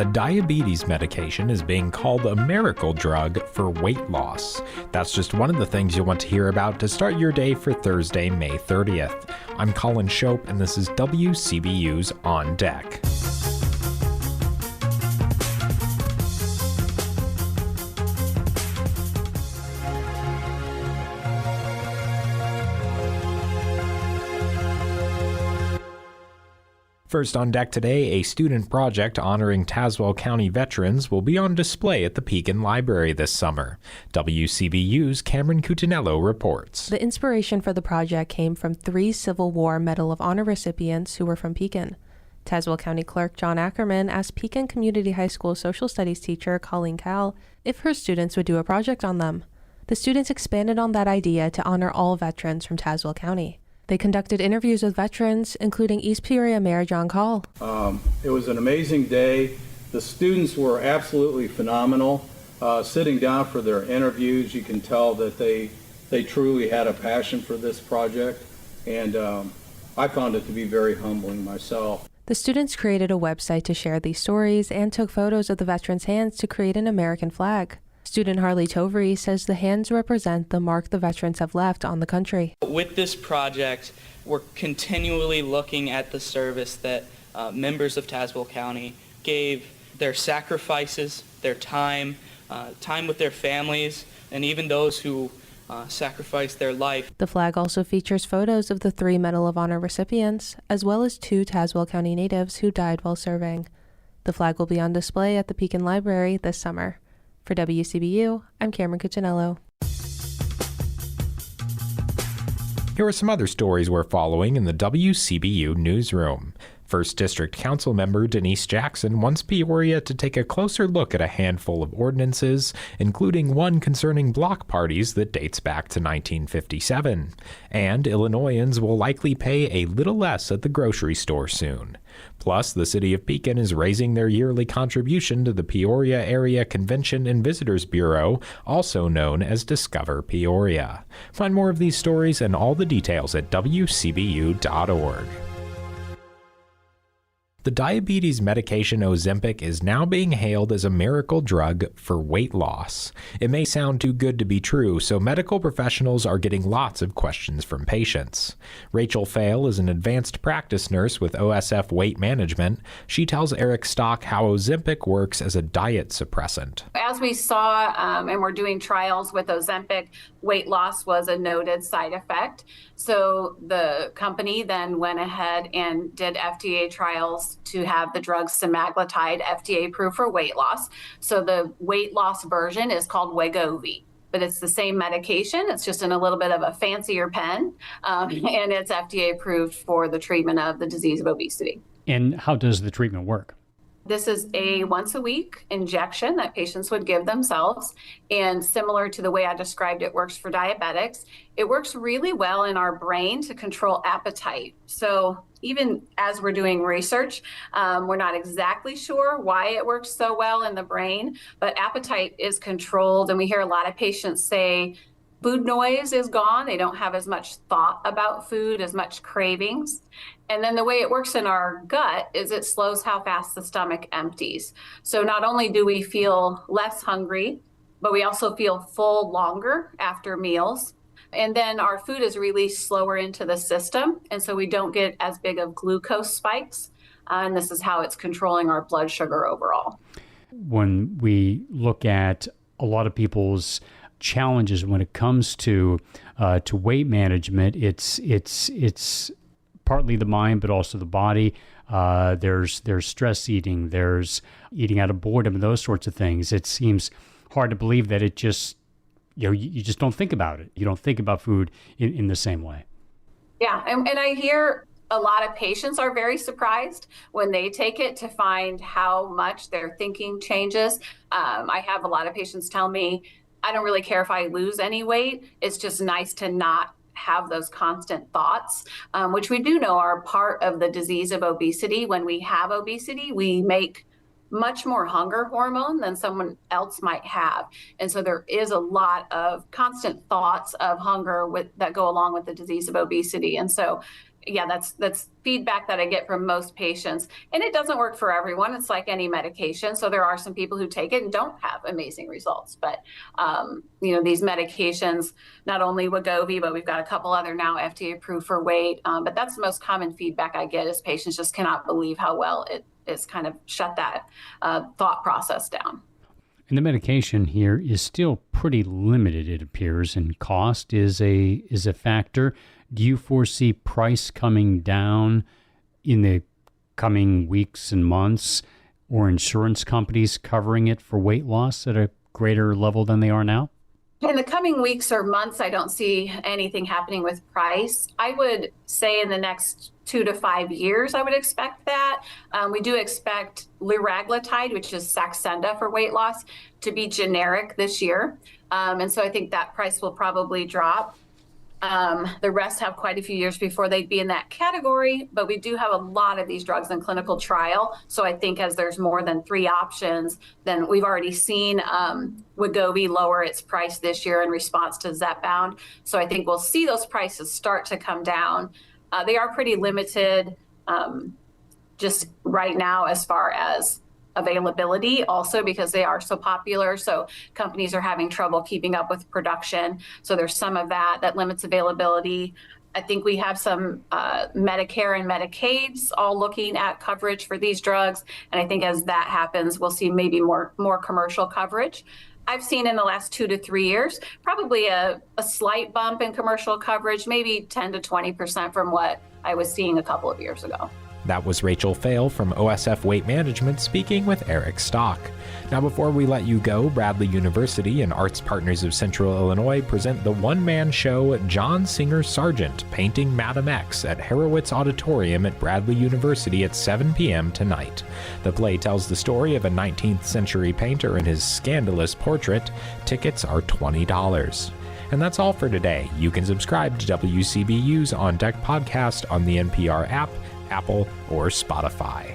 A diabetes medication is being called a miracle drug for weight loss. That's just one of the things you'll want to hear about to start your day for Thursday, May 30th. I'm Colin Shope, and this is WCBU's On Deck. First on deck today, a student project honoring Tazewell County veterans will be on display at the Pekin Library this summer. WCBU's Cameron Cutinello reports. The inspiration for the project came from 3 Civil War Medal of Honor recipients who were from Pekin. Tazewell County Clerk John Ackerman asked Pekin Community High School social studies teacher Colleen Cowell if her students would do a project on them. The students expanded on that idea to honor all veterans from Tazewell County. They conducted interviews with veterans, including East Peoria Mayor John Call. It was an amazing day. The students were absolutely phenomenal. Sitting down for their interviews, you can tell that they truly had a passion for this project, and I found it to be very humbling myself. The students created a website to share these stories and took photos of the veterans' hands to create an American flag. Student Harley Tovery says the hands represent the mark the veterans have left on the country. With this project, we're continually looking at the service that members of Tazewell County gave, their sacrifices, their time with their families, and even those who sacrificed their life. The flag also features photos of the 3 Medal of Honor recipients, as well as 2 Tazewell County natives who died while serving. The flag will be on display at the Pekin Library this summer. For WCBU, I'm Cameron Cutinello. Here are some other stories we're following in the WCBU newsroom. 1st District Council member Denise Jackson wants Peoria to take a closer look at a handful of ordinances, including one concerning block parties that dates back to 1957. And Illinoisans will likely pay a little less at the grocery store soon. Plus, the city of Pekin is raising their yearly contribution to the Peoria Area Convention and Visitors Bureau, also known as Discover Peoria. Find more of these stories and all the details at WCBU.org. The diabetes medication Ozempic is now being hailed as a miracle drug for weight loss. It may sound too good to be true, so medical professionals are getting lots of questions from patients. Rachel Fail is an advanced practice nurse with OSF Weight Management. She tells Eric Stock how Ozempic works as a diet suppressant. As we saw, and we're doing trials with Ozempic, weight loss was a noted side effect. So the company then went ahead and did FDA trials to have the drug semaglutide FDA approved for weight loss. So the weight loss version is called Wegovy, but it's the same medication. It's just in a little bit of a fancier pen, and it's FDA approved for the treatment of the disease of obesity. And how does the treatment work? This is a once-a-week injection that patients would give themselves, and similar to the way I described it works for diabetics, it works really well in our brain to control appetite. So even as we're doing research, we're not exactly sure why it works so well in the brain, but appetite is controlled, and we hear a lot of patients say food noise is gone. They don't have as much thought about food, as much cravings. And then the way it works in our gut is it slows how fast the stomach empties. So not only do we feel less hungry, but we also feel full longer after meals. And then our food is released slower into the system, and so we don't get as big of glucose spikes. And this is how it's controlling our blood sugar overall. When we look at a lot of people's challenges when it comes to weight management, it's partly the mind, but also the body. There's stress eating, there's eating out of boredom, and those sorts of things. It seems hard to believe that it just, you just don't think about it. You don't think about food in the same way. Yeah, and I hear a lot of patients are very surprised when they take it to find how much their thinking changes. I have a lot of patients tell me, I don't really care if I lose any weight. It's just nice to not have those constant thoughts, which we do know are part of the disease of obesity. When we have obesity, we make much more hunger hormone than someone else might have. And so there is a lot of constant thoughts of hunger that go along with the disease of obesity. And so yeah, that's feedback that I get from most patients. And it doesn't work for everyone. It's like any medication. So there are some people who take it and don't have amazing results. But, these medications, not only Wegovy, but we've got a couple other now FDA approved for weight. But that's the most common feedback I get is patients just cannot believe how well it is kind of shut that thought process down. And the medication here is still pretty limited, it appears, and cost is a factor. Do you foresee price coming down in the coming weeks and months, or insurance companies covering it for weight loss at a greater level than they are now? In the coming weeks or months, I don't see anything happening with price. I would say in the next 2 to 5 years, I would expect that. We do expect liraglutide, which is Saxenda for weight loss, to be generic this year. And so I think that price will probably drop. The rest have quite a few years before they'd be in that category, but we do have a lot of these drugs in clinical trial. So I think as there's more than 3 options, then we've already seen Wegovy lower its price this year in response to Zepbound. So I think we'll see those prices start to come down. They are pretty limited just right now as far as availability, also because they are so popular. So companies are having trouble keeping up with production. So there's some of that limits availability. I think we have some Medicare and Medicaids all looking at coverage for these drugs. And I think as that happens, we'll see maybe more commercial coverage. I've seen in the last 2 to 3 years, probably a slight bump in commercial coverage, maybe 10 to 20% from what I was seeing a couple of years ago. That was Rachel Fail from OSF Weight Management speaking with Eric Stock. Now, before we let you go, Bradley University and Arts Partners of Central Illinois present the one-man show John Singer Sargent Painting Madam X at Harowitz Auditorium at Bradley University at 7 p.m. tonight. The play tells the story of a 19th century painter and his scandalous portrait. Tickets are $20. And that's all for today. You can subscribe to WCBU's On Deck podcast on the NPR app, Apple, or Spotify.